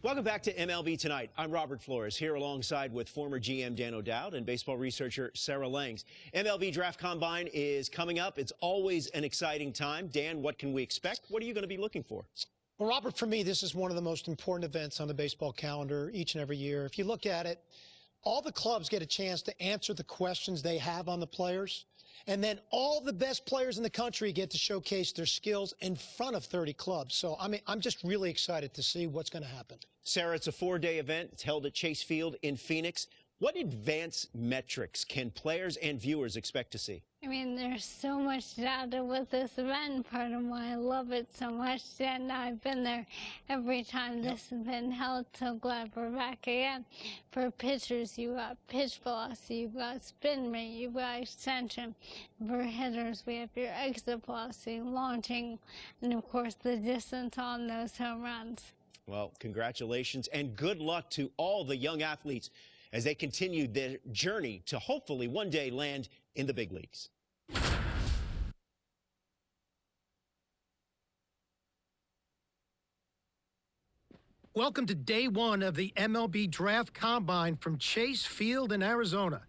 Welcome back to MLB Tonight. I'm Robert Flores, here alongside with former GM Dan O'Dowd and baseball researcher Sarah Langs. MLB Draft Combine is coming up. It's always an exciting time. Dan, what can we expect? What are you going to be looking for? Well, Robert, for me, this is one of the most important events on the baseball calendar each and every year. If you look at it, all the clubs get a chance to answer the questions they have on the players. And then all the best players in the country get to showcase their skills in front of 30 clubs. So, I'm just really excited to see what's going to happen. Sarah, it's a 4-day event. It's held at Chase Field in Phoenix. What advanced metrics can players and viewers expect to see? I mean, there's so much data with this event. Part of why I love it so much. And I've been there every time this has been held. So glad we're back again. For pitchers, you got pitch velocity, you've got spin rate, you've got extension. For hitters, we have your exit velocity, launching, and of course the distance on those home runs. Well, congratulations and good luck to all the young athletes as they continue their journey to hopefully one day land in the big leagues. Welcome to day one of the MLB Draft Combine from Chase Field in Arizona.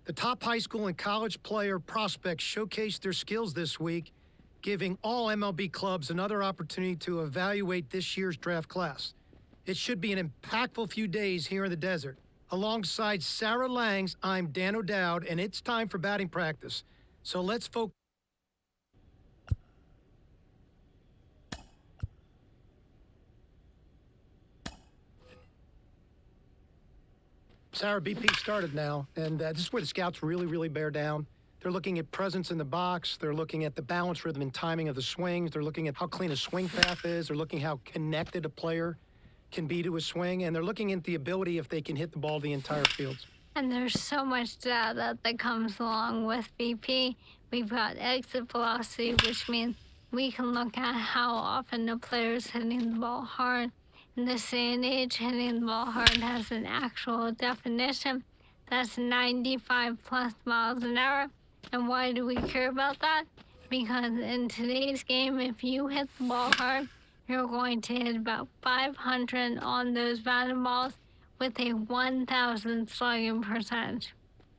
The top high school and college player prospects showcased their skills this week, giving all MLB clubs another opportunity to evaluate this year's draft class. It should be an impactful few days here in the desert. Alongside Sarah Langs, I'm Dan O'Dowd, and it's time for batting practice. So let's focus. Sarah, BP started now, and this is where the scouts really bear down. They're looking at presence in the box. They're looking at the balance, rhythm, and timing of the swings. They're looking at how clean a swing path is. They're looking how connected a player can be to a swing, and they're looking at the ability if they can hit the ball the entire field. And there's so much data that comes along with BP. We've got exit velocity, which means we can look at how often the player's hitting the ball hard. In this day and age, hitting the ball hard has an actual definition. That's 95 plus miles an hour. And why do we care about that? Because in today's game, if you hit the ball hard, you're going to hit about 500 on those batted balls with a 1,000 slugging percentage.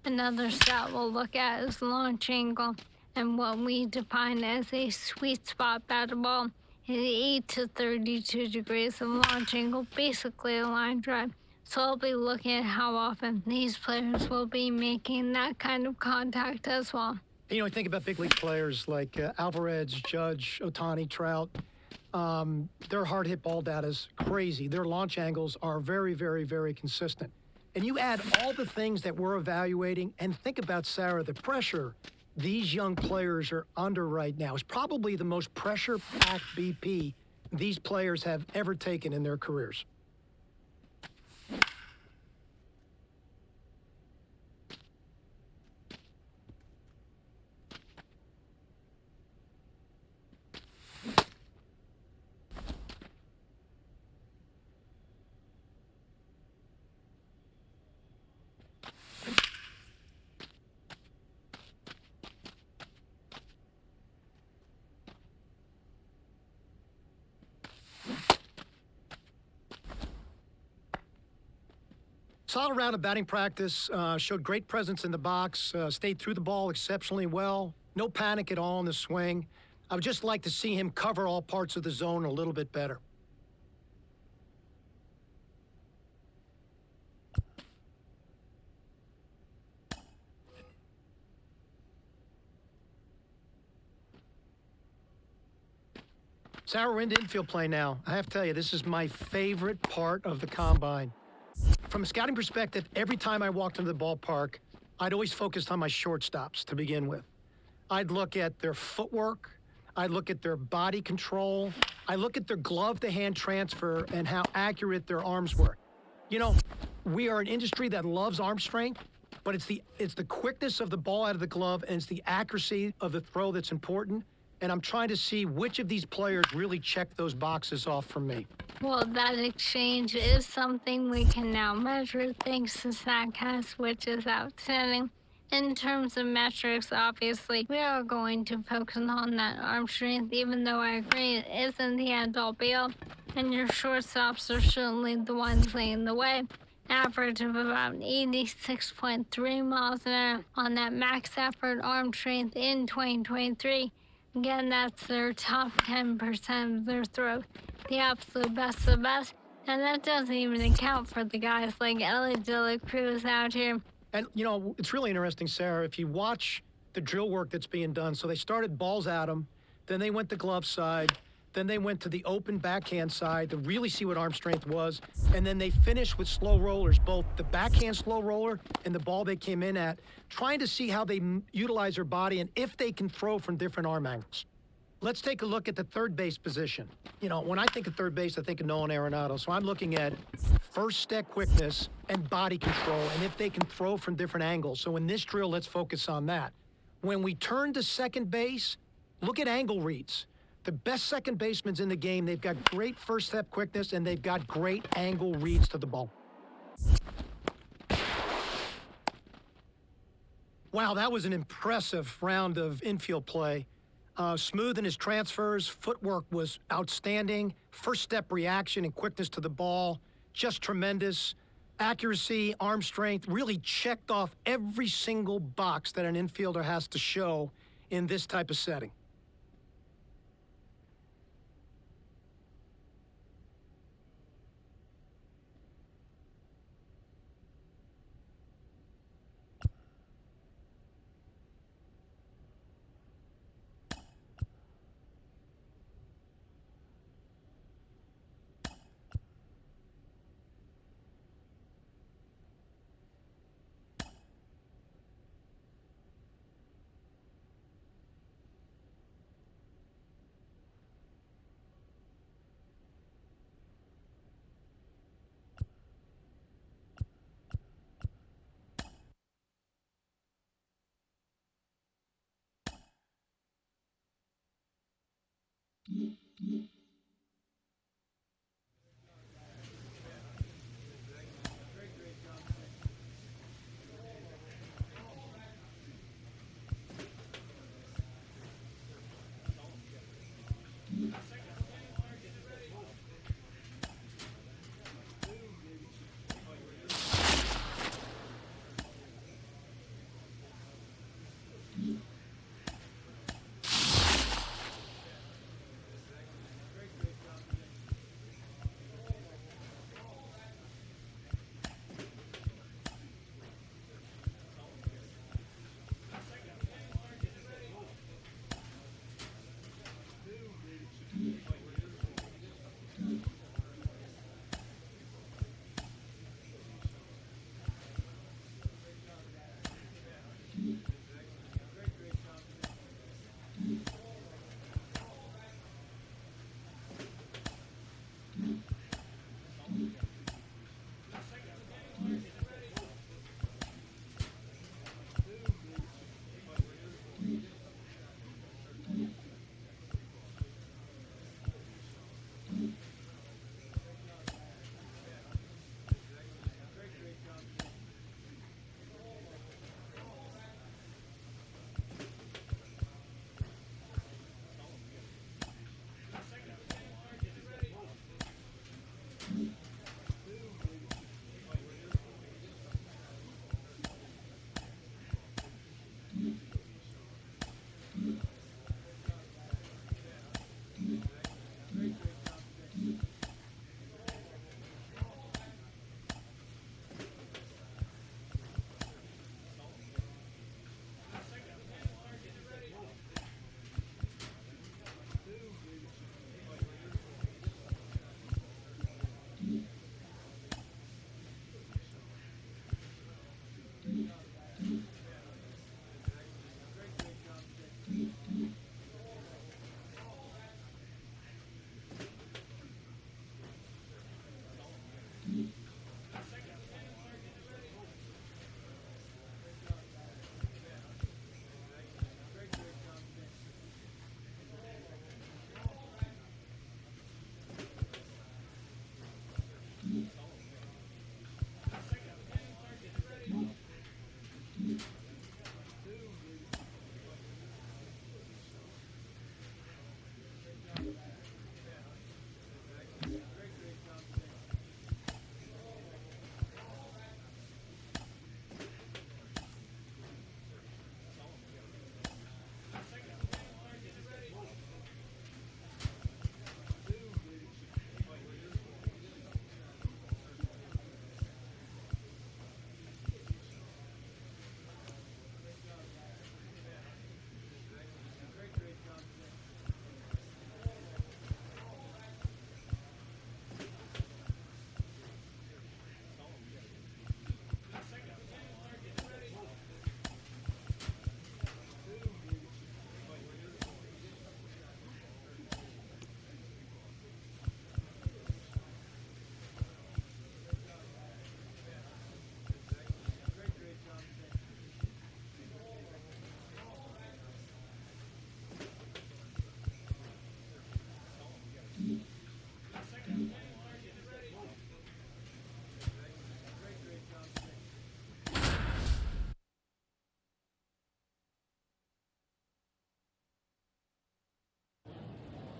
Another stat we'll look at is launch angle, and what we define as a sweet spot batted ball is 8 to 32 degrees of launch angle, basically a line drive. So I'll be looking at how often these players will be making that kind of contact as well. You know, I think about big league players like Alvarez, Judge, Ohtani, Trout. Their hard hit ball data is crazy. Their launch angles are very consistent. And you add all the things that we're evaluating, and think about, Sarah, the pressure these young players are under right now is probably the most pressure-packed BP these players have ever taken in their careers. Solid round of batting practice, showed great presence in the box, stayed through the ball exceptionally well, no panic at all in the swing. I would just like to see him cover all parts of the zone a little bit better. Sarah, we're into infield play now. I have to tell you, this is my favorite part of the combine. From a scouting perspective, every time I walked into the ballpark, I'd always focused on my shortstops to begin with. I'd look at their footwork. I'd look at their body control. I look at their glove-to-hand transfer and how accurate their arms were. You know, we are an industry that loves arm strength, but it's the quickness of the ball out of the glove and it's the accuracy of the throw that's important. And I'm trying to see which of these players really check those boxes off for me. Well, that exchange is something we can now measure thanks to StatCast, which is outstanding. In terms of metrics, obviously, we are going to focus on that arm strength, even though I agree it isn't the end-all be-all, and your shortstops are certainly the ones leading the way. Average of about 86.3 miles an hour on that max effort arm strength in 2023. Again, that's their top 10% of their throws, the absolute best of the best. And that doesn't even account for the guys like Ellie De La Cruz out here. And, you know, it's really interesting, Sarah, if you watch the drill work that's being done. So they started balls at them, then they went to glove side, then they went to the open backhand side to really see what arm strength was, and then they finished with slow rollers, both the backhand slow roller and the ball they came in at, trying to see how they utilize their body and if they can throw from different arm angles. Let's take a look at the third base position. You know, when I think of third base, I think of Nolan Arenado. So I'm looking at first step quickness and body control, and if they can throw from different angles. So in this drill, let's focus on that. When we turn to second base, look at angle reads. The best second basemen in the game, they've got great first step quickness, and they've got great angle reads to the ball. Wow, that was an impressive round of infield play. Smooth in his transfers, footwork was outstanding, first step reaction and quickness to the ball, just tremendous. Accuracy, arm strength, really checked off every single box that an infielder has to show in this type of setting.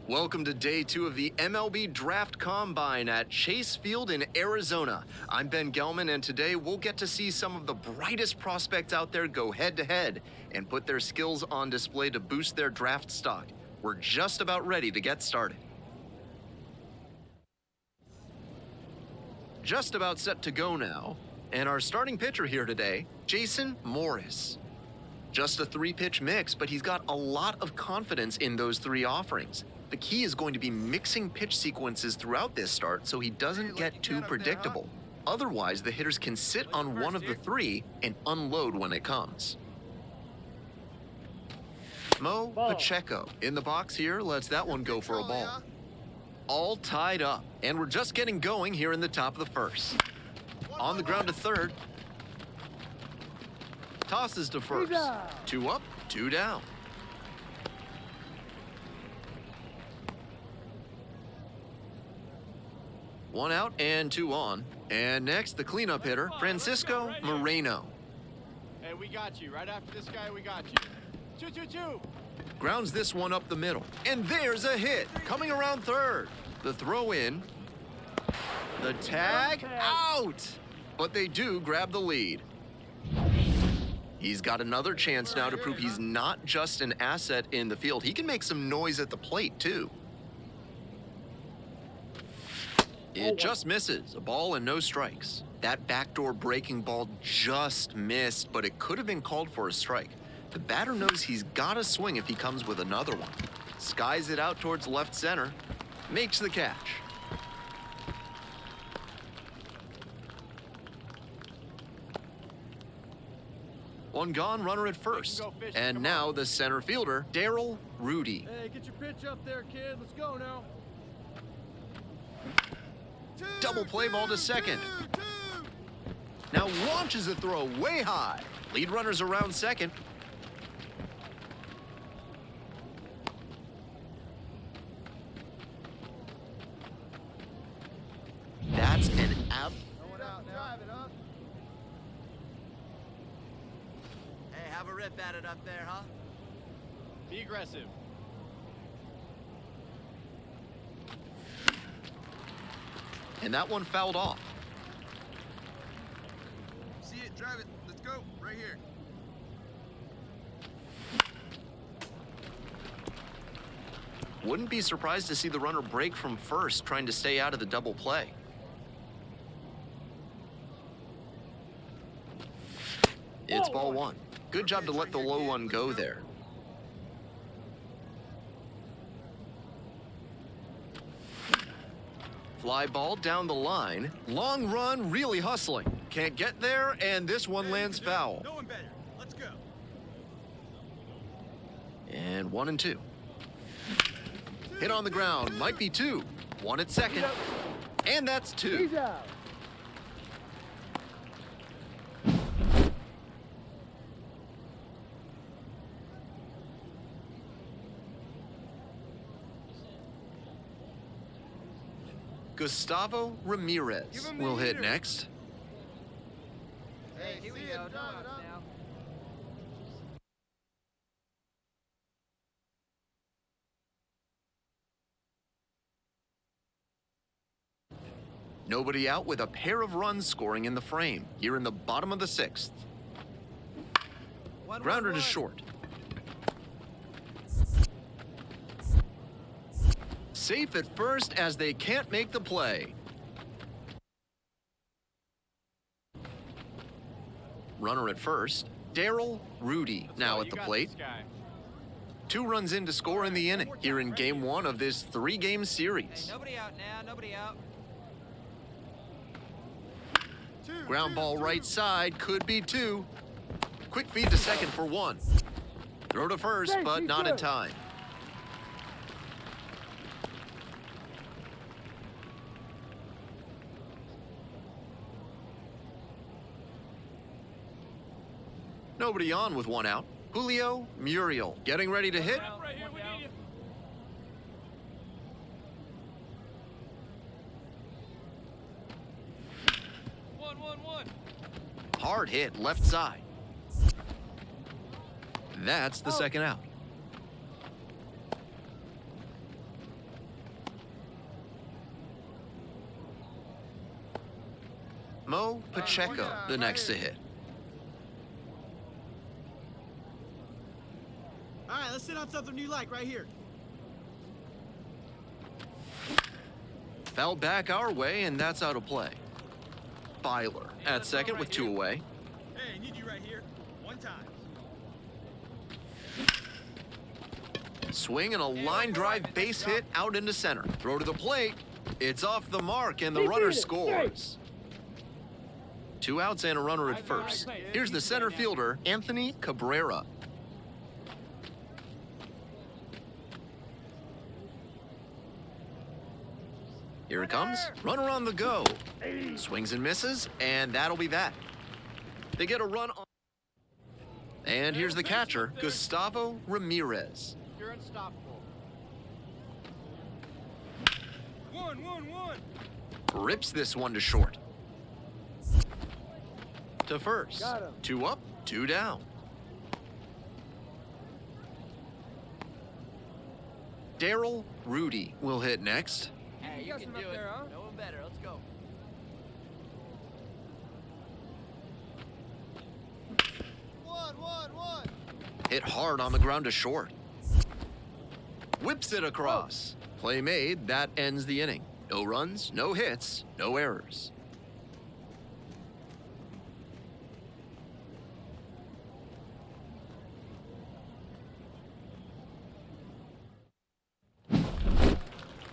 Welcome to day 2 of the MLB Draft Combine at Chase Field in Arizona. I'm Ben Gelman, and today we'll get to see some of the brightest prospects out there go head-to-head and put their skills on display to boost their draft stock. We're just about ready to get started. Just about set to go now, and our starting pitcher here today, Jason Morris. Just a 3-pitch mix, but he's got a lot of confidence in those 3 offerings. The key is going to be mixing pitch sequences throughout this start so he doesn't get too predictable. Otherwise, the hitters can sit on one of the 3 and unload when it comes. Mo Pacheco in the box here lets that one go for a ball. All tied up, and we're just getting going here in the top of the first. On the ground to third. Tosses to first. 2 up, 2 down. One out and 2 on. And next, the cleanup hitter, Francisco Moreno. Hey, we got you. Right after this guy, we got you. 2-2-2. Grounds this one up the middle. And there's a hit coming around third. The throw in. The tag out. But they do grab the lead. He's got another chance now to prove he's not just an asset in the field. He can make some noise at the plate, too. It just misses. A ball and no strikes. That backdoor breaking ball just missed, but it could have been called for a strike. The batter knows he's got to swing if he comes with another one. Skies it out towards left center. Makes the catch. One gone, runner at first. And now the center fielder, Darryl Rudy. Hey, get your pitch up there, kid. Let's go now. Double play ball to second. Now launches a throw way high. Lead runners around second. That's an out. Hey, have a rip at it up there, huh? Be aggressive. And that one fouled off. See it, drive it. Let's go. Right here. Wouldn't be surprised to see the runner break from first, trying to stay out of the double play. It's ball 1. Good job to let the low one go there. Fly ball down the line. Long run, really hustling. Can't get there, and this one lands foul. No one better. Let's go. And 1 and 2. Hit on the ground, might be 2. 1 at second. And that's 2. Gustavo Ramirez will hit next. Hey, here we go. Now. Nobody out with a pair of runs scoring in the frame here in the bottom of the 6th. Grounder to short. Safe at first as they can't make the play. Runner at first, Darryl Rudy now at the plate. 2 runs in to score in the inning here in game 1 of this 3-game series. Hey, nobody out now. Nobody out. Ground ball right side, could be 2. Quick feed to second for 1. Throw to first, but not in time. Nobody on with 1 out. Julio Muriel getting ready to hit. Right here, we need you. One. Hard hit left side. That's the second out. Mo Pacheco, the next to hit. All right, let's sit on something you like right here. Fouled back our way, and that's out of play. Byler at second with 2 away. Hey, need you right here. One time. Swing and a line drive base hit out into center. Throw to the plate. It's off the mark, and the runner scores. 2 outs and a runner at first. Here's the center fielder, Anthony Cabrera. Here it comes. Runner on the go. Swings and misses, and that'll be that. They get a run on. And here's the catcher, Gustavo Ramirez. You're unstoppable. One. Rips this one to short. To first. 2 up, 2 down. Daryl Rudy will hit next. Hey, you can do it. No one better. Let's go. One. Hit hard on the ground to short. Whips it across. Play made, that ends the inning. No runs, no hits, no errors.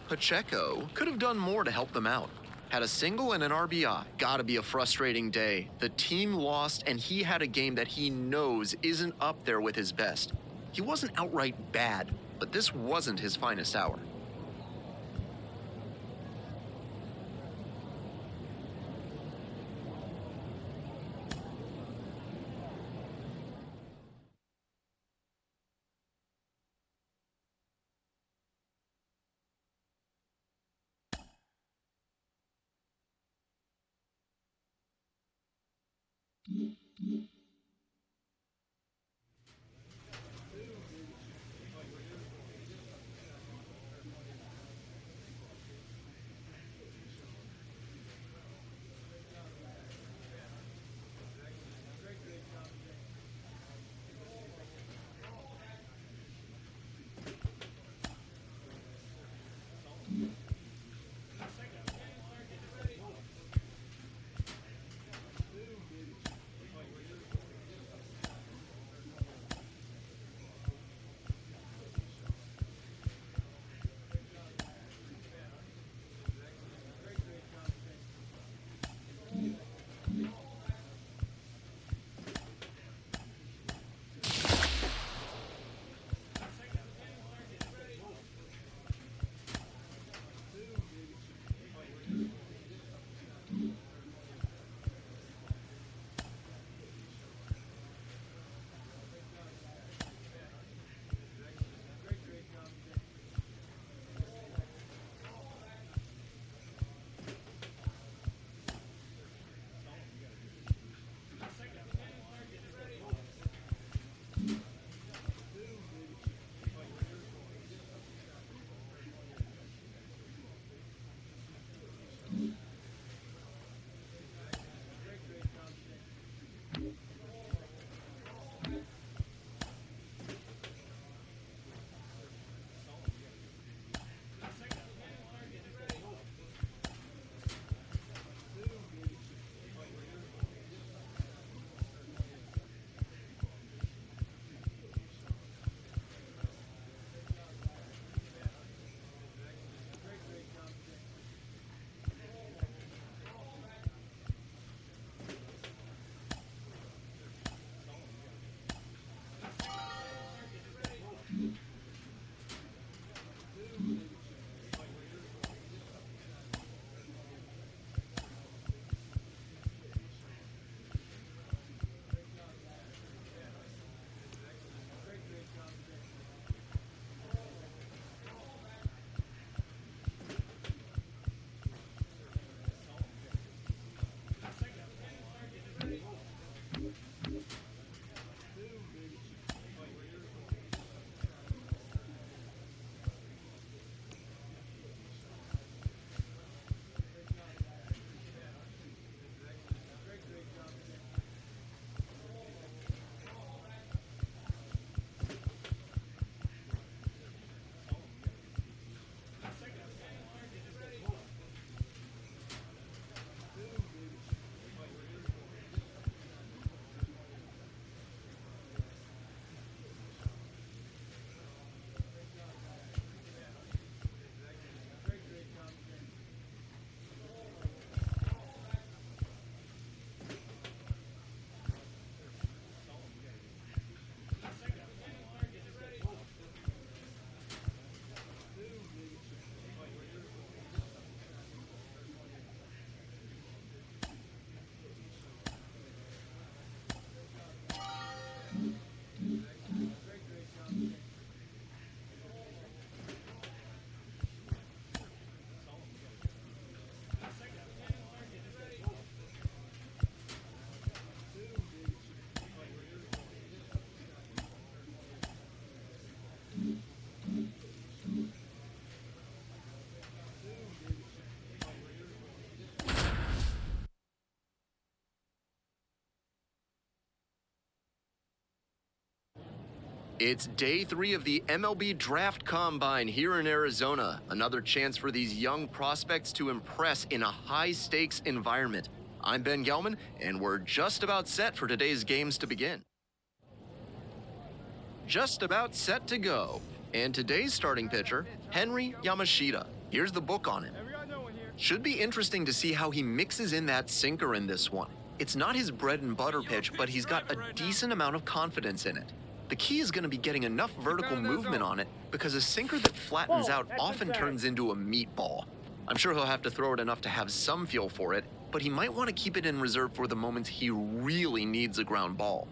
Pacheco could have done more to help them out. Had a single and an RBI. Gotta be a frustrating day. The team lost, and he had a game that he knows isn't up there with his best. He wasn't outright bad, but this wasn't his finest hour. It's day 3 of the MLB Draft Combine here in Arizona. Another chance for these young prospects to impress in a high-stakes environment. I'm Ben Gelman, and we're just about set for today's games to begin. Just about set to go. And today's starting pitcher, Henry Yamashita. Here's the book on him. Should be interesting to see how he mixes in that sinker in this one. It's not his bread and butter pitch, but he's got a decent amount of confidence in it. The key is going to be getting enough vertical movement on it because a sinker that flattens out often turns into a meatball. I'm sure he'll have to throw it enough to have some feel for it, but he might want to keep it in reserve for the moments he really needs a ground ball.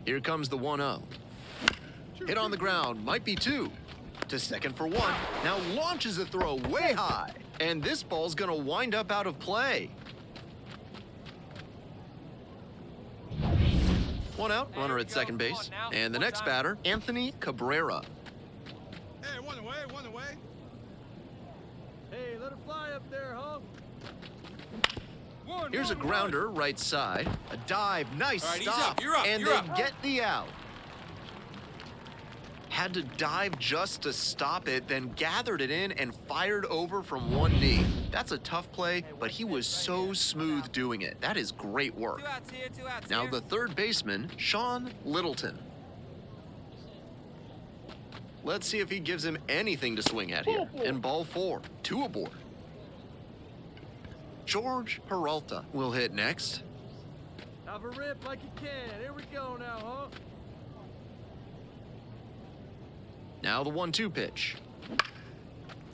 Here comes the 1-0. Hit on the ground, might be 2. To second for 1, now launches a throw way high. And this ball's going to wind up out of play. 1 out, runner at second base. And the next batter, Anthony Cabrera. Hey, one away, one away. Hey, let it fly up there, huh? Here's a grounder right side. A dive, nice stop. You're up, and they get the out. Had to dive just to stop it, then gathered it in and fired over from one knee. That's a tough play, but he was so smooth doing it. That is great work. 2 outs here, 2 outs Now here. the third baseman, Sean Littleton. Let's see if he gives him anything to swing at here. And ball 4, 2 aboard. George Peralta will hit next. Have a rip like you can. Here we go now, huh? Now the 1-2 pitch.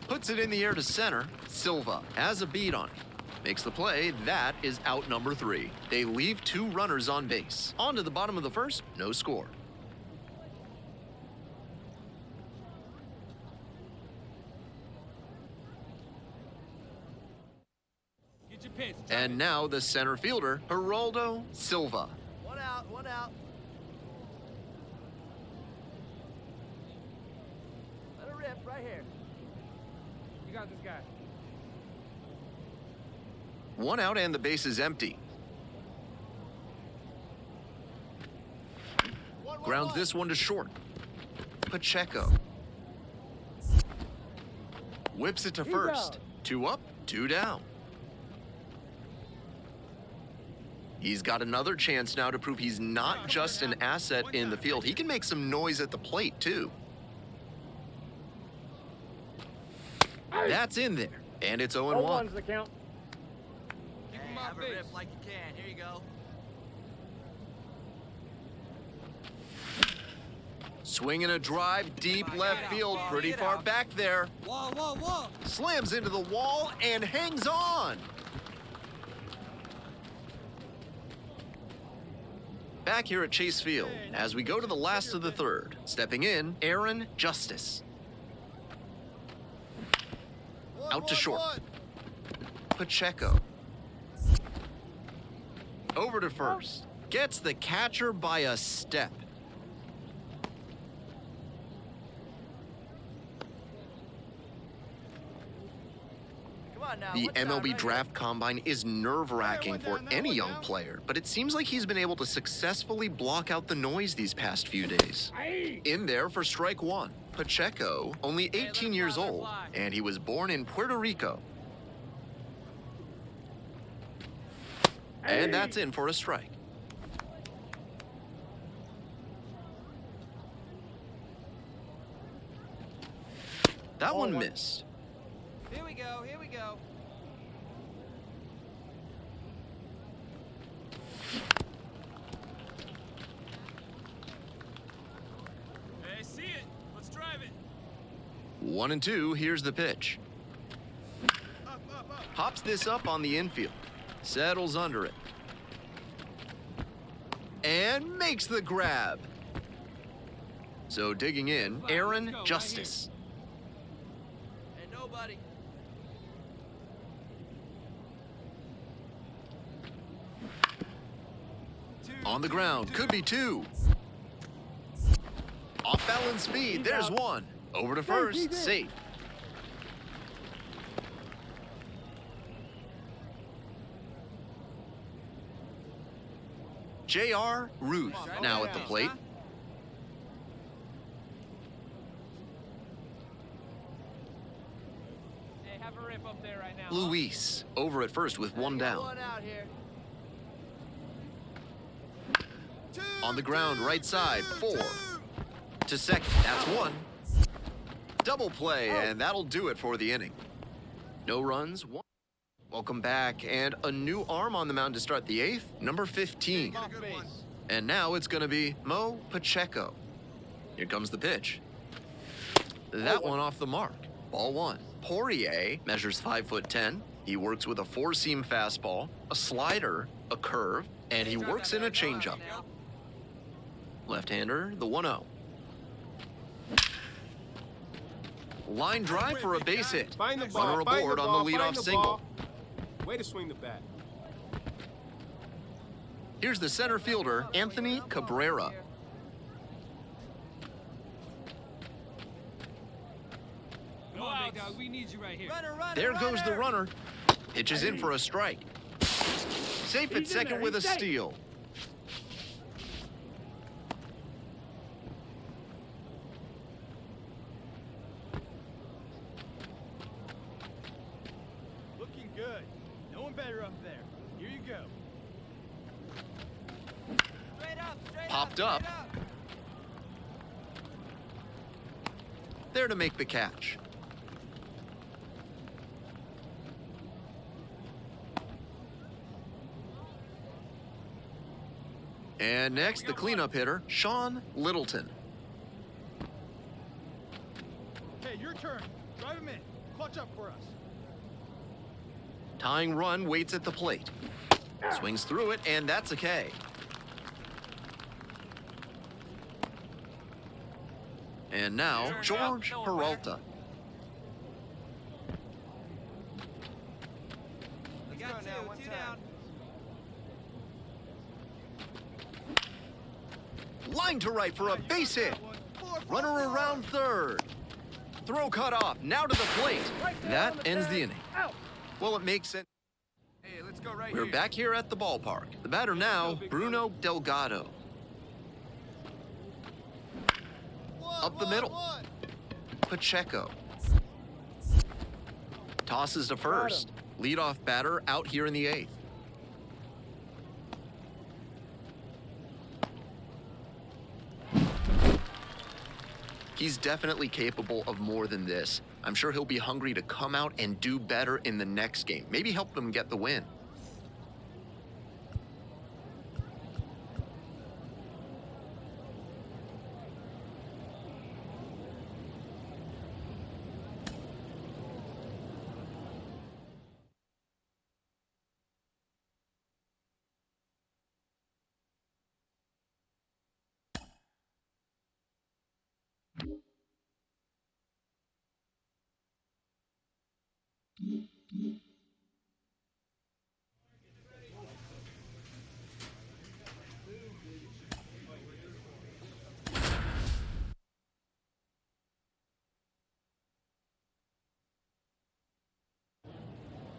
Puts it in the air to center. Silva has a beat on it. Makes the play. That is out number 3. They leave 2 runners on base. On to the bottom of the first. No score. Get your pitch. And now the center fielder, Geraldo Silva. 1 out, 1 out. Let it rip right here. You got this guy. 1 out and the base is empty. Grounds this one to short. Pacheco. Whips it to first. 2 up, 2 down. He's got another chance now to prove he's not just an asset in the field. He can make some noise at the plate, too. That's in there, and it's 0-1. the count. Keep him off base. Have a rip like you can. Here you go. Swinging a drive deep left field, pretty far back there. Wall, wall, wall. Slams into the wall and hangs on. Back here at Chase Field, as we go to the last of the third. Stepping in, Aaron Justice. Out to short. Pacheco. Over to first. Gets the catcher by a step. The MLB Draft Combine is nerve-wracking for any young player, but it seems like he's been able to successfully block out the noise these past few days. In there for strike 1, Pacheco, only 18 years old, and he was born in Puerto Rico. And that's in for a strike. That one missed. Here we go, here we go. Hey, see it. Let's drive it. 1-2, here's the pitch. Hops this up on the infield. Settles under it. And makes the grab. So digging in, Aaron Justice. And nobody. On the ground, could be 2. Off balance speed, there's 1. Over to first, safe. J.R. Ruth now at the plate. Hey, have a rip up there right now. Luis over at first with one down. One out here. On the ground, right side, 4. To second, that's 1. Double play, and that'll do it for the inning. No runs, 1. Welcome back, and a new arm on the mound to start the 8th, number 15. And now it's going to be Mo Pacheco. Here comes the pitch. That one off the mark. Ball 1. Poirier measures 5'10". He works with a 4-seam fastball, a slider, a curve, and he works in a changeup. Left-hander, the 1-0. Line drive for a base hit. Find the ball. Runner aboard on the leadoff single. Way to swing the bat. Here's the center fielder, Anthony Cabrera. Come on, big dog. We need you right here. There goes the runner. Pitches in for a strike. Safe at second with a steal. Looking good. No one better up there. Here you go. Popped up. There to make the catch. And next, the cleanup hitter, Sean Littleton. Hey, your turn. Drive him in. Clutch up for us. Tying run waits at the plate. Swings through it, and that's a K. And now, George Peralta. Let's go now. 2 down. Line to right for a base hit. Runner around third. Throw cut off, now to the plate. That ends the inning. Well, it makes sense. Hey, let's go right We're here. back here at the ballpark. The batter now, Bruno Delgado. Up the middle. Pacheco. Tosses to first. Leadoff batter out here in the 8th. He's definitely capable of more than this. I'm sure he'll be hungry to come out and do better in the next game. Maybe help them get the win.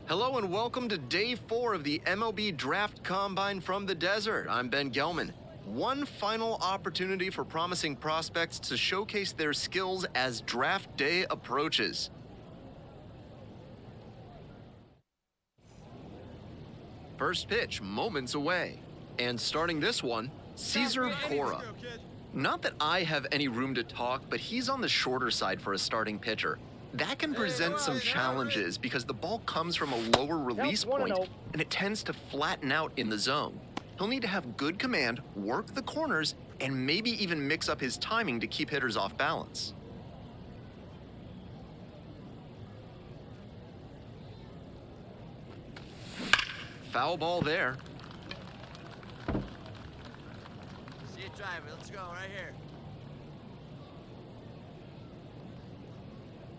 Hello and welcome to day 4 of the MLB Draft Combine from the Desert. I'm Ben Gelman. One final opportunity for promising prospects to showcase their skills as draft day approaches. First pitch, moments away. And starting this one, Caesar Cora. Not that I have any room to talk, but he's on the shorter side for a starting pitcher. That can present some challenges because the ball comes from a lower release point and it tends to flatten out in the zone. He'll need to have good command, work the corners, and maybe even mix up his timing to keep hitters off balance. Foul ball there. See it driving. Let's go right here.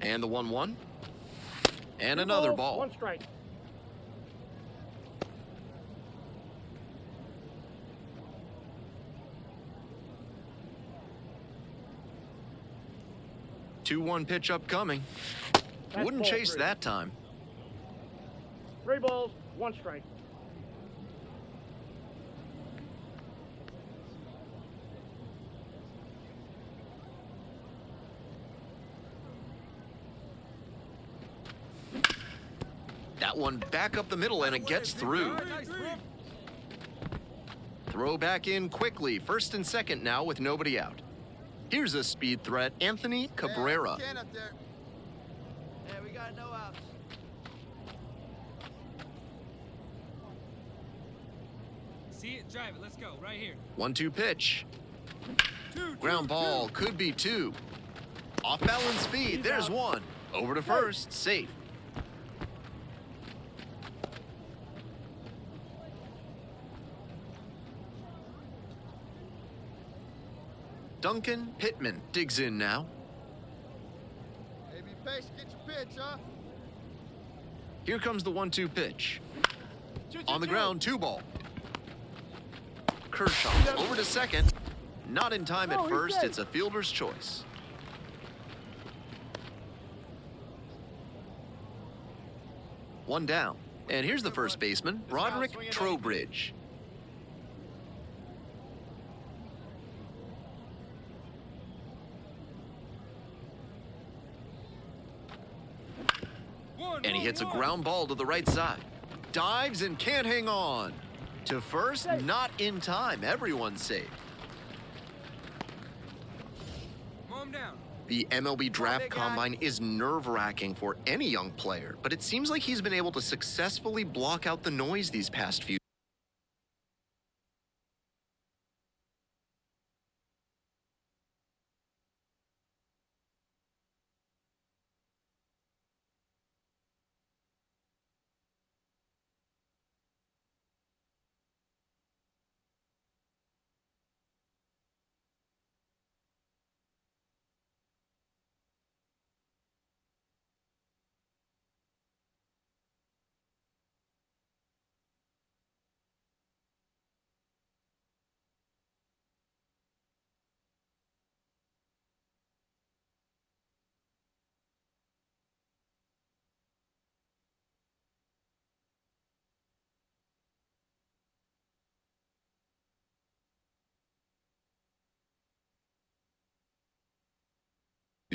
And the 1-1. And another ball. 1 strike. Two 2-1 pitch upcoming. Wouldn't chase that time. 3 balls, 1 strike. That one back up the middle, and it gets through. Throw back in quickly. First and second now with nobody out. Here's a speed threat, Anthony Cabrera. Yeah, we got no outs. See it, drive it. Let's go. Right here. 1-2 pitch. Ground ball, could be 2. Off balance speed, there's 1. Over to first, safe. Duncan Pittman digs in now. Hey, be patient, get your pitch, huh? Here comes the 1-2 pitch. On the ground, 2 ball. Kershaw over to second. Not in time at first, it's a fielder's choice. One down. And here's the first baseman, Roderick Trowbridge. And he hits a ground ball to the right side. Dives and can't hang on. To first, not in time. Everyone's safe. Calm down. The MLB Draft Combine is nerve-wracking for any young player, but it seems like he's been able to successfully block out the noise these past few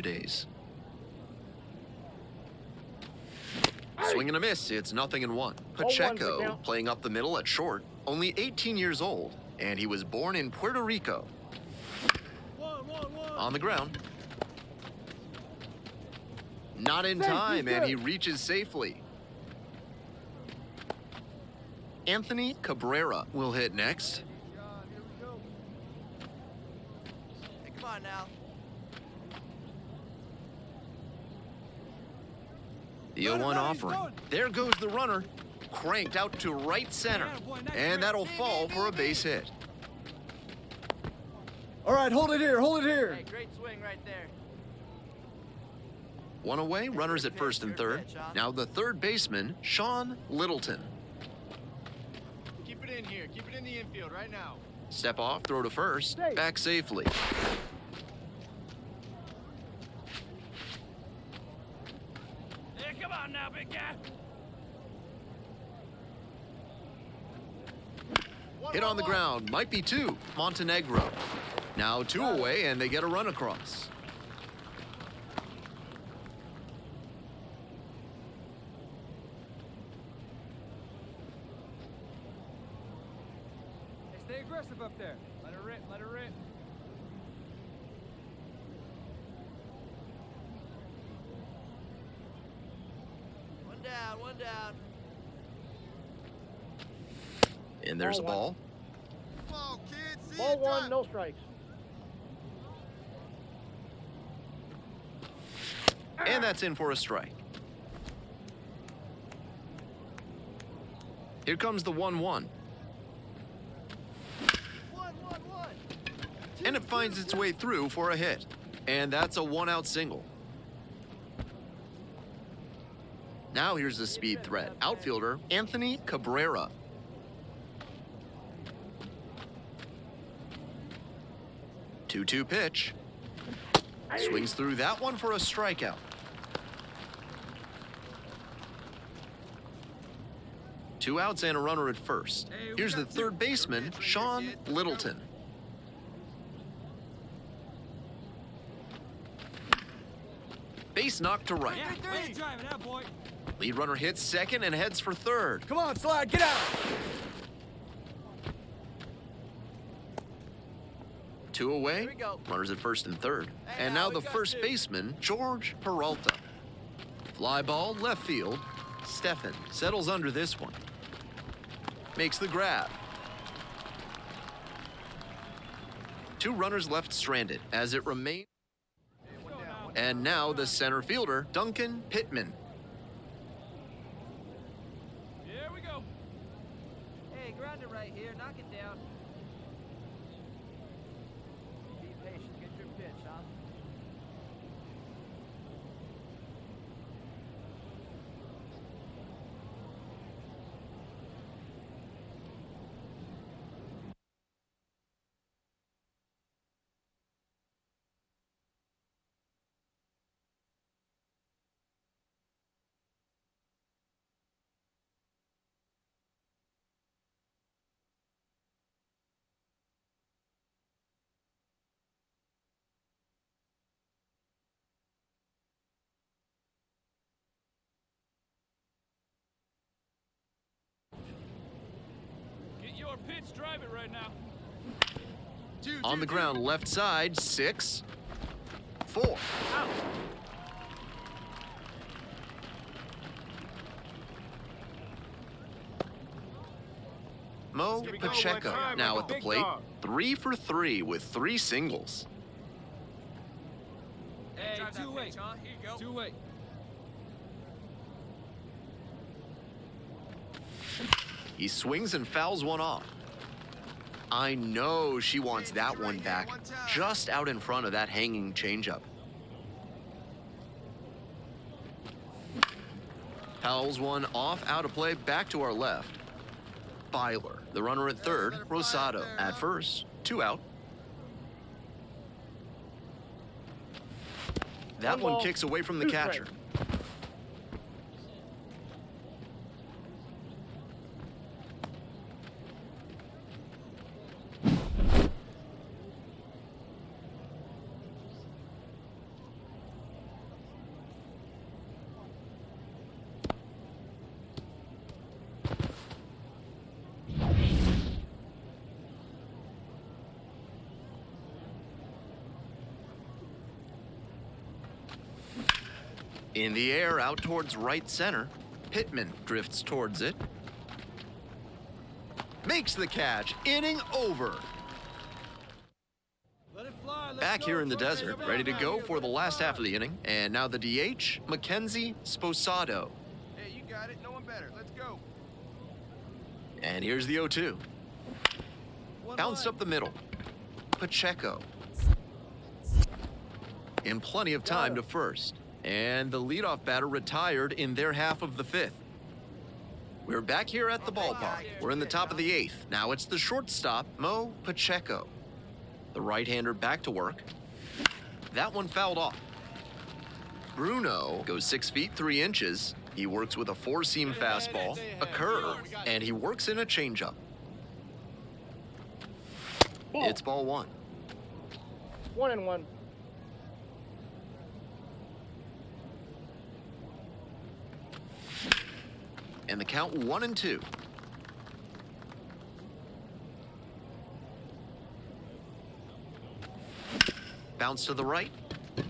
days. Swing and a miss, it's 0-1. Pacheco playing up the middle at short, only 18 years old, and he was born in Puerto Rico. On the ground. Not in time, and he reaches safely. Anthony Cabrera will hit next. Hey, come on now. The 0-1 offering. There goes the runner. Cranked out to right center. And that'll fall for a base hit. All right, hold it here, hold it here. Hey, great swing right there. 1 away, runners at first and third. Now the third baseman, Sean Littleton. Keep it in here. Keep it in the infield right now. Step off, throw to first, back safely. Hey, come on now, big guy. Hit on the ground, might be 2. Montenegro. Now 2 away, and they get a run across. Hey, stay aggressive up there. Let her rip, let her rip. One down, one down. And there's a ball. Come on, kids. See Ball it, 1, drop. no strikes. And that's in for a strike. Here comes the 1-1. 1-1-1. And it finds its way through for a hit. And that's a 1-out single. Now here's the speed threat. Outfielder, Anthony Cabrera. Two-two pitch. Swings through that one for a strikeout. Two outs and a runner at first. Here's the third baseman, Sean Littleton. Base knocked to right. Yeah, way to drive it out, boy. Lead runner hits second and heads for third. Come on, Slide, get out! 2 away. Here we go. Runners at first and third. Hey, And now now we the got first two. baseman, George Peralta. Fly ball left field. Stefan settles under this one. Makes the grab. 2 runners left stranded as it remains. And now the center fielder, Duncan Pittman. Here we go. Hey, ground it right here. Knock it down. Be patient. Get your pitch, huh? Get your pitch, drive it right now. On the ground left side, 6, 4. Mo Here we go, Pacheco one time, now like at a the big plate. dog. 3 for 3 with 3 singles. Hey, two-way. Here you go. Two-way. He swings and fouls one off. I know she wants that one back, just out in front of that hanging changeup. Fouls one off, out of play, back to our left. Byler, the runner at third. Rosado at first, 2 out. That one kicks away from the catcher. In the air, out towards right center. Pittman drifts towards it. Makes the catch. Inning over. Let it fly. Let's Back go. here in the Go, desert, baby. ready to go for the last half of the inning. And now the DH, Mackenzie Sposado. Hey, you got it. No one better. Let's go. And here's the 0-2. Bounced up the middle. Pacheco. In plenty of time to first. And the leadoff batter retired in their half of the 5th. We're back here at the ballpark. We're in the top of the 8th. Now it's the shortstop, Mo Pacheco. The right-hander back to work. That one fouled off. Bruno goes 6 feet 3 inches. He works with a 4-seam fastball, a curve, and he works in a changeup. It's ball 1. 1-1. And the count 1-2. Bounce to the right,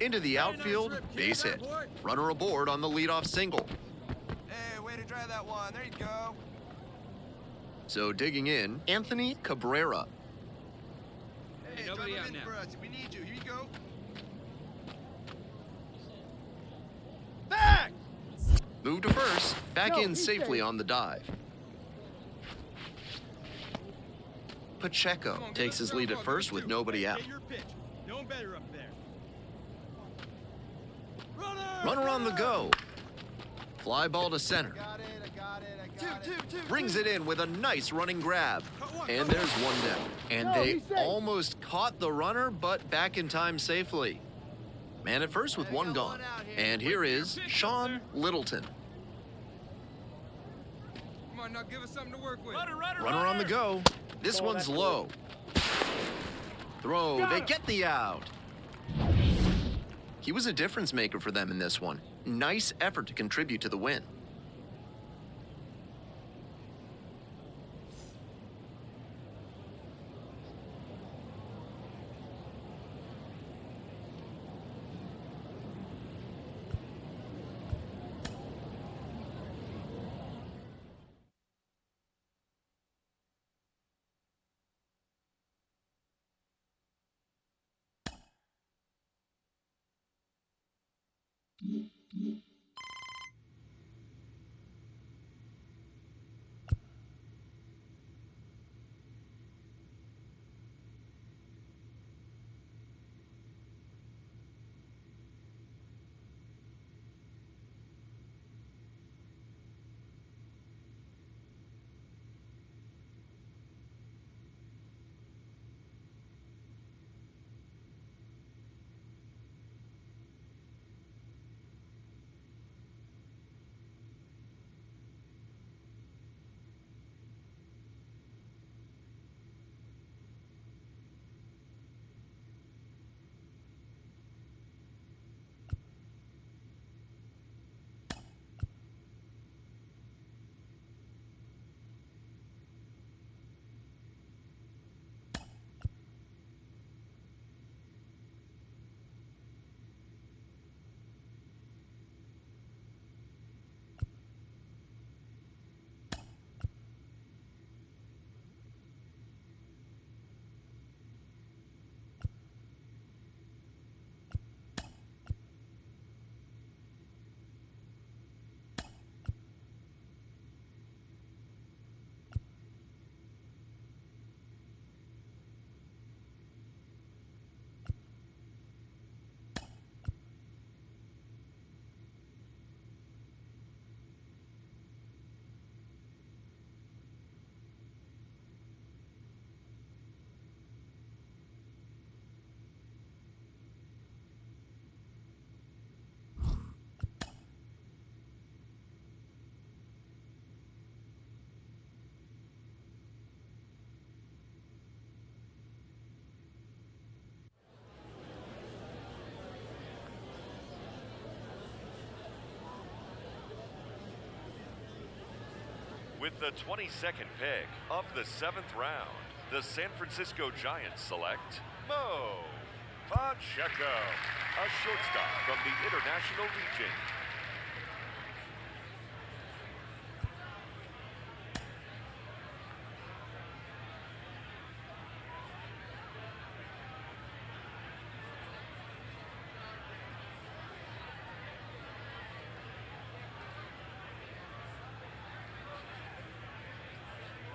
into the outfield, base hit. Runner aboard on the leadoff single. Hey, way to drive that one. There you go. So digging in, Anthony Cabrera. Hey, nobody drive out in now. for us. We need you. Here you go. Move to first, back in safely on the dive. Pacheco takes his lead at first with nobody out. Get your pitch. No one better up there. Runner on the go. Fly ball to center. Got it. I got it. Two. Brings it in with a nice running grab. And there's one down. And they almost caught the runner, but back in time safely. Man at first with one gone. And here is Sean Littleton. Come on, now give us something to work with. Runner on the go. This one's low. Throw. They get the out. He was a difference maker for them in this one. Nice effort to contribute to the win. With the 22nd pick of the 7th round, the San Francisco Giants select Mo Pacheco, a shortstop from the International Region.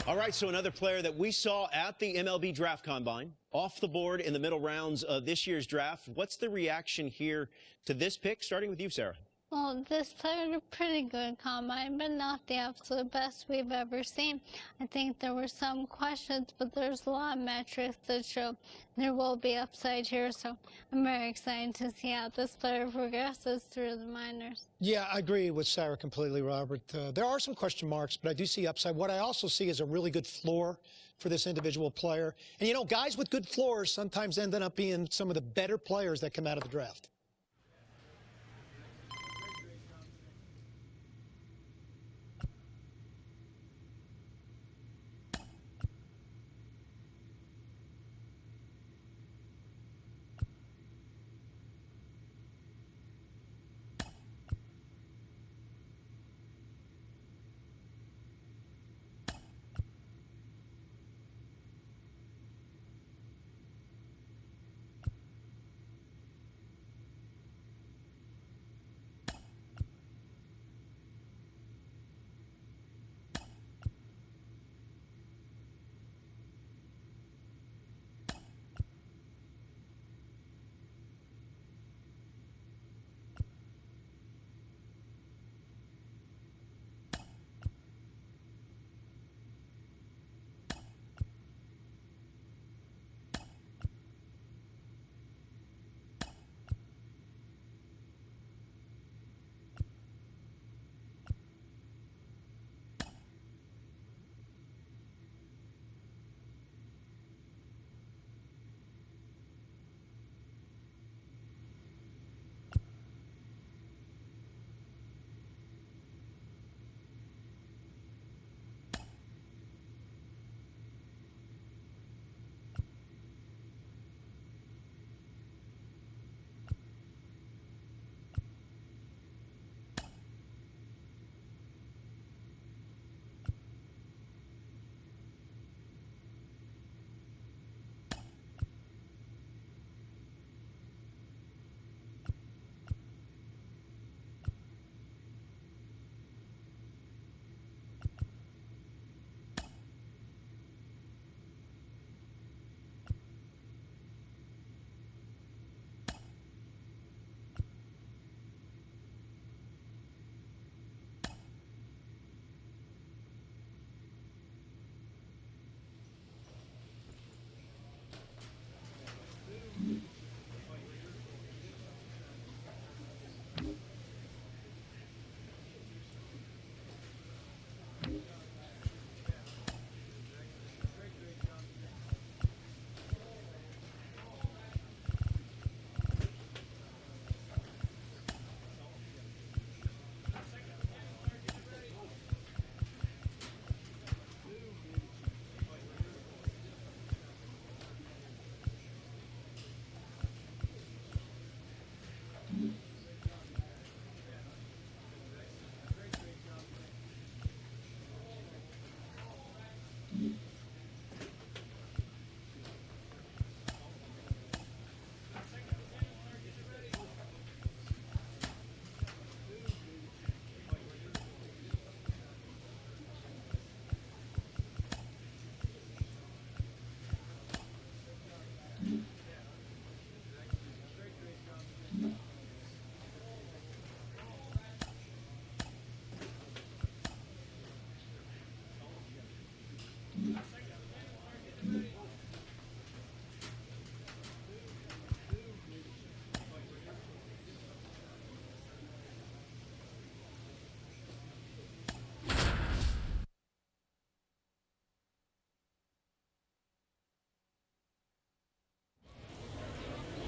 All right, so another player that we saw at the MLB Draft Combine, off the board in the middle rounds of this year's draft. What's the reaction here to this pick? Starting with you, Sarah. Well, this player had a pretty good combine, but not the absolute best we've ever seen. I think there were some questions, but there's a lot of metrics that show there will be upside here. So I'm very excited to see how this player progresses through the minors. Yeah, I agree with Sarah completely, Robert. There are some question marks, but I do see upside. What I also see is a really good floor for this individual player. And, you know, guys with good floors sometimes end up being some of the better players that come out of the draft.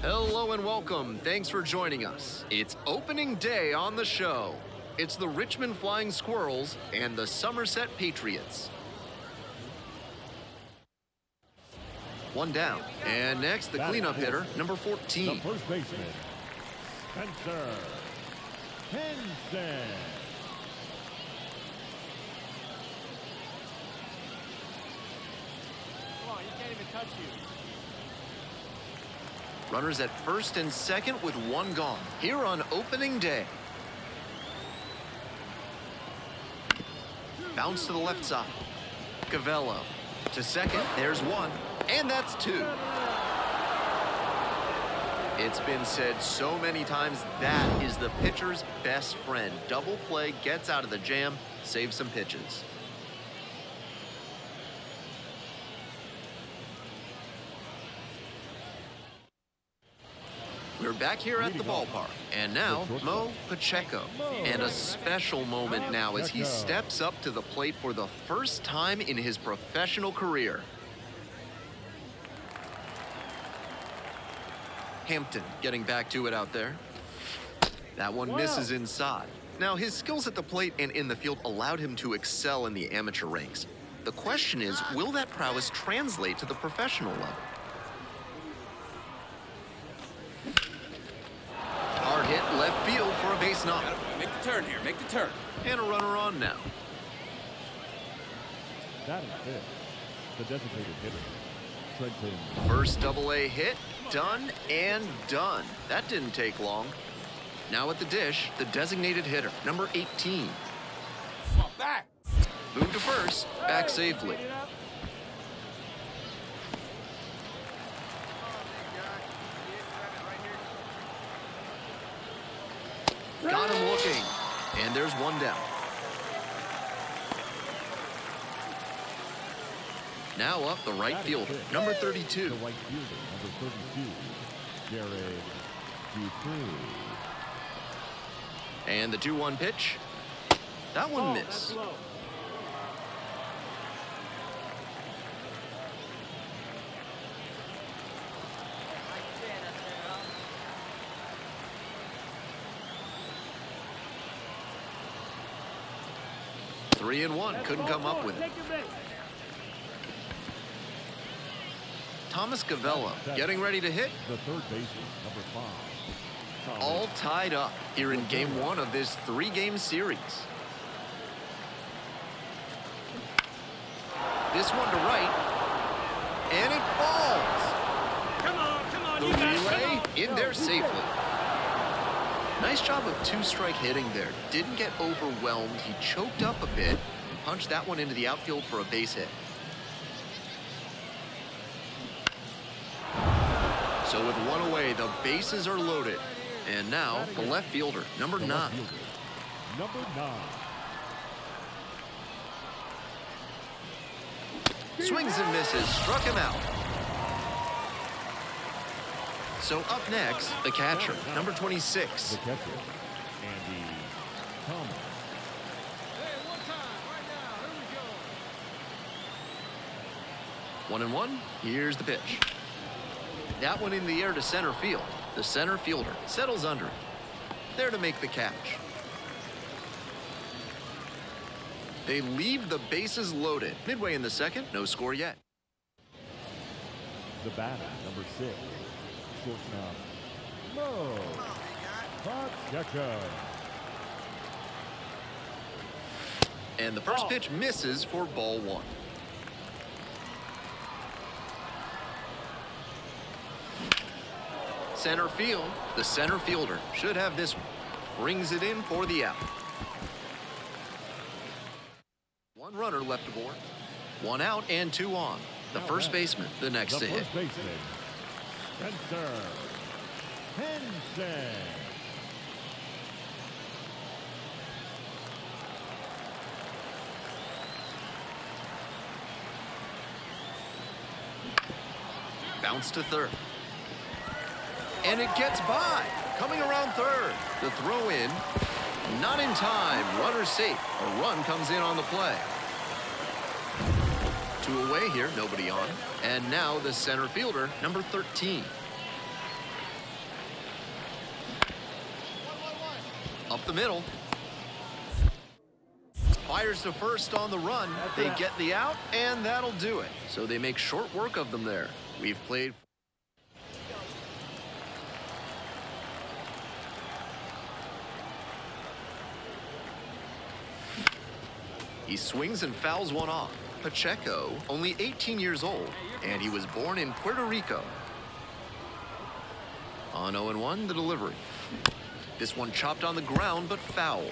Hello and welcome. Thanks for joining us. It's opening day on the show. It's the Richmond Flying Squirrels and the Somerset Patriots. One down. And next, the cleanup hitter, number 14. The first baseman, Spencer Henson. Come on, he can't even touch you. Runners at first and second with one gone. Here on opening day. Bounce to the left side. Cavello to second. There's one. And that's two. It's been said so many times, that is the pitcher's best friend. Double play, gets out of the jam, saves some pitches. We're back here at the ballpark, and now Mo Pacheco. And a special moment now as he steps up to the plate for the first time in his professional career. Hampton getting back to it out there. That one misses inside. Now, his skills at the plate and in the field allowed him to excel in the amateur ranks. The question is, will that prowess translate to the professional level? Hard hit left field for a base knock. Make the turn here, make the turn. And a runner on now. That is it. The designated hitter, Trenton. First double-A hit, done and done. That didn't take long. Now at the dish, the designated hitter, number 18. Come on, back. Move to first, back safely. Got him looking. And there's one down. Now up the right fielder, number 32. The right fielder, number 32, Jared Dupree. And the 2-1 pitch. That one missed. 3-1, couldn't come up with it. Thomas Cavello getting ready to hit. The third baseman, number 5. All tied up here in game 1 of this 3-game series. This one to right, and it falls. Come on, The you guys, relay in there safely. Nice job of 2-strike hitting there. Didn't get overwhelmed. He choked up a bit and punched that one into the outfield for a base hit. So with one away, the bases are loaded. And now the left fielder, number 9. Number 9. Swings and misses, struck him out. So up next, the catcher, number 26. The catcher, Andy Thomas. Hey, one time, right now. Here we go. 1-1. Here's the pitch. That one in the air to center field. The center fielder settles under it. There to make the catch. They leave the bases loaded. Midway in the second, no score yet. The batter, number 6. Shortstop, Mo Pacheco. And the first pitch misses for ball 1. Center field, the center fielder should have this one. Brings it in for the out. One runner left aboard. 1 out and 2 on. The first baseman, the next to hit. First baseman, Spencer Henson. Bounce to third. And it gets by. Coming around third. The throw in. Not in time. Runner safe. A run comes in on the play. 2 away here. Nobody on. And now the center fielder, number 13. the middle. Fires to first on the run. They get the out, and that'll do it. So they make short work of them there. We've played. He swings and fouls one off. Pacheco, only 18 years old, and he was born in Puerto Rico. On 0-1, the delivery. This one chopped on the ground, but foul.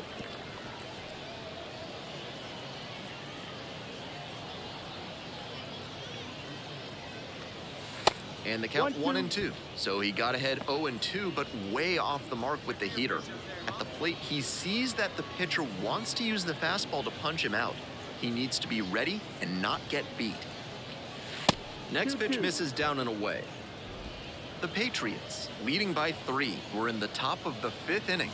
And the count 1-2. So he got ahead 0-2, but way off the mark with the heater. At the plate, he sees that the pitcher wants to use the fastball to punch him out. He needs to be ready and not get beat. Next pitch misses down and away. The Patriots, leading by 3, were in the top of the 5th inning.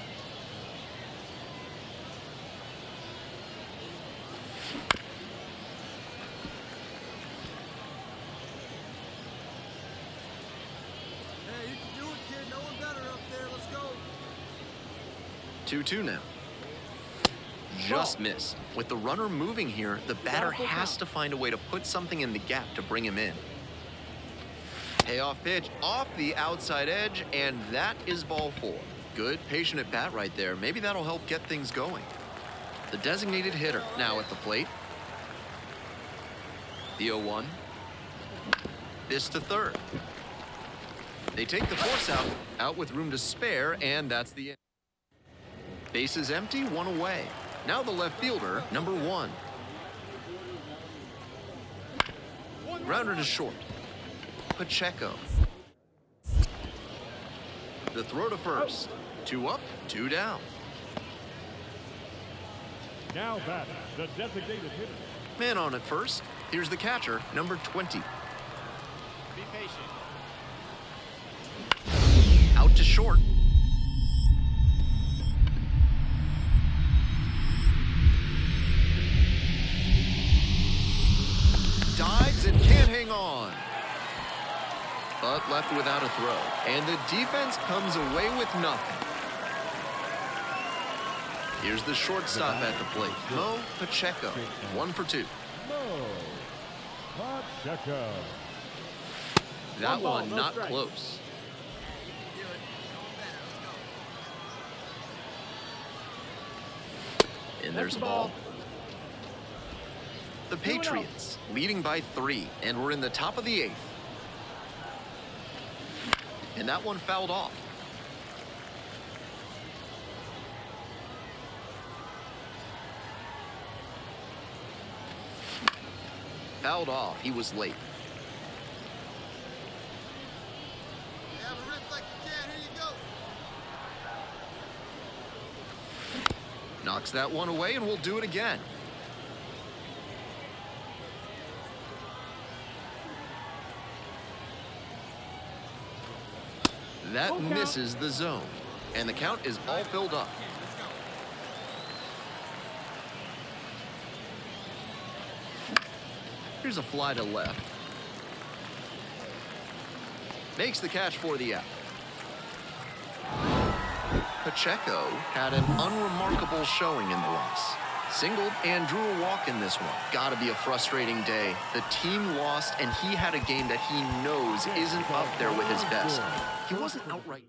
Hey, you can do it, kid. No one better up there. Let's go. 2-2 now. Just missed. With the runner moving here, the batter has to find a way to put something in the gap to bring him in. Payoff pitch off the outside edge, and that is ball 4. Good, patient at bat right there. Maybe that'll help get things going. The designated hitter now at the plate. The 0-1. This to third. They take the force out with room to spare, and that's the end. Bases empty, 1 away. Now the left fielder, number 1. Grounder to short. Pacheco. The throw to first. 2 up, 2 down. Now back, the designated hitter. Man on at first. Here's the catcher, number 20. Be patient. Out to short. Dives and can't hang on. But left without a throw. And the defense comes away with nothing. Here's the shortstop at the plate, Mo Pacheco. 1 for 2. Pacheco. That one not close. And there's a ball. The Patriots leading by 3, and we're in the top of the 8th. And that one fouled off. Fouled off. He was late. Have a rip like you can. Here you go. Knocks that one away, and we'll do it again. That misses the zone, and the count is all filled up. Here's a fly to left. Makes the catch for the out. Pacheco had an unremarkable showing in the loss. Singled and drew a walk in this one. Gotta be a frustrating day. The team lost, and he had a game that he knows isn't up there with his best. He wasn't outright.